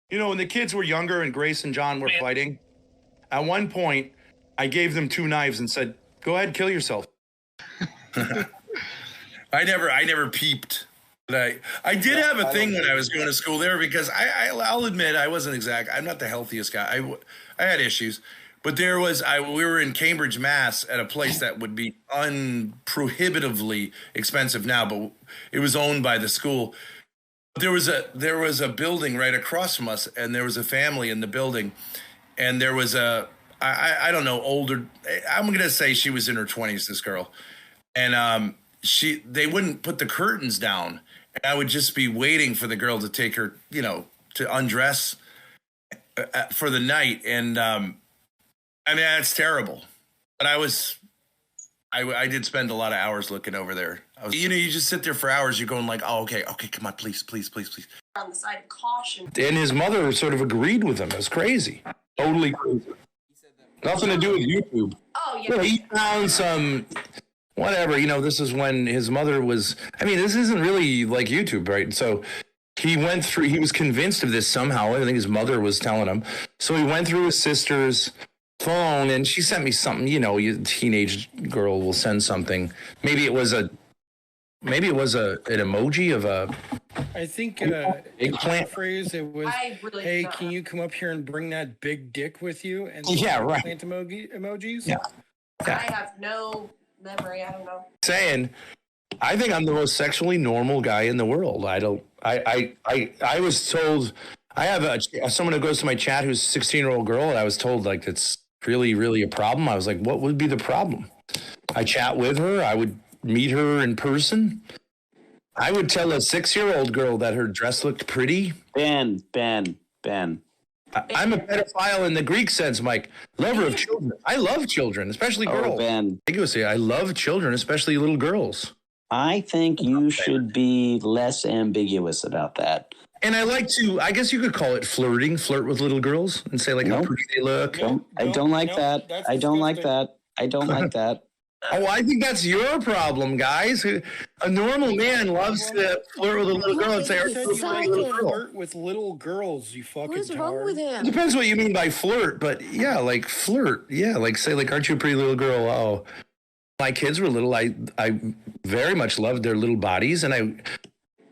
You know, when the kids were younger and Grace and John were fighting, at one point, I gave them 2 knives and said, "Go ahead, kill yourself." I never peeped. But I did have a thing when I was going to school there because I'll admit I wasn't I'm not the healthiest guy. I had issues, but we were in Cambridge, Mass, at a place that would be unprohibitively expensive now, but it was owned by the school. There was a building right across from us, and there was a family in the building, and there was I don't know, older. I'm gonna say she was in her 20s. This girl, and they wouldn't put the curtains down, and I would just be waiting for the girl to take her, to undress for the night, and I mean that's terrible. But I did spend a lot of hours looking over there. You just sit there for hours. You're going like, oh, okay, come on, please. On the side of caution. And his mother sort of agreed with him. It was crazy. Totally crazy. Nothing to do with YouTube. Oh, yeah. He found some, whatever, this is when his mother was, this isn't really like YouTube, right? So he was convinced of this somehow. I think his mother was telling him. So he went through his sister's phone and she sent me something, a teenage girl will send something. Maybe it was an emoji of a, I think eggplant phrase. It was, really "Hey, can you come up here and bring that big dick with you?" And yeah, right. Plant emojis. Yeah. I have no memory. I don't know. Saying, I think I'm the most sexually normal guy in the world. I was told, I have someone who goes to my chat who's a 16-year-old girl, and I was told like it's really, really a problem. I was like, what would be the problem? I chat with her. I would meet her in person. I would tell a 6-year-old girl that her dress looked pretty. Ben. I'm a pedophile in the Greek sense, Mike. Lover of children. I love children, especially girls. Oh, Ben. I love children, especially little girls. I think you should be less ambiguous about that. And I like to, I guess you could call it flirting, flirt with little girls and say like how pretty they look. I don't like that. I don't like that. Oh, I think that's your problem, guys. A normal man loves to flirt with a little girl and say, "Are you a little girl?" Flirt with little girls, you fucking What's wrong with It him? depends what you mean by flirt, but yeah, like flirt. Yeah, like say like, "Aren't you a pretty little girl?" Oh, my kids were little. I very much loved their little bodies, and I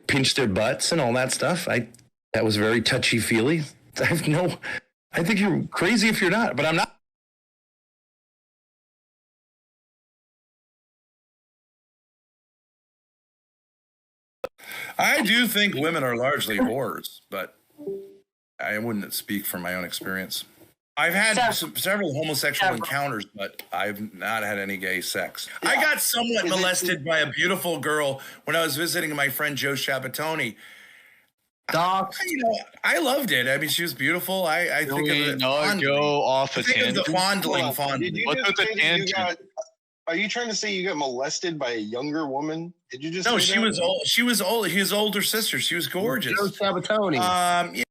pinched their butts and all that stuff. That was very touchy-feely. I think you're crazy if you're not, but I'm not. I do think women are largely whores, but I wouldn't speak from my own experience. I've had several homosexual encounters, but I've not had any gay sex. Yeah. I got somewhat molested by a beautiful girl when I was visiting my friend Joe Shabatoni. I loved it. I mean, she was beautiful. I think of it. Go off a tangent. Of the fondling. What's with the tangent? Are you trying to say you got molested by a younger woman? Did you just? No, she was old. She was old. His older sister. She was gorgeous. Joe Sabatoni. Yeah,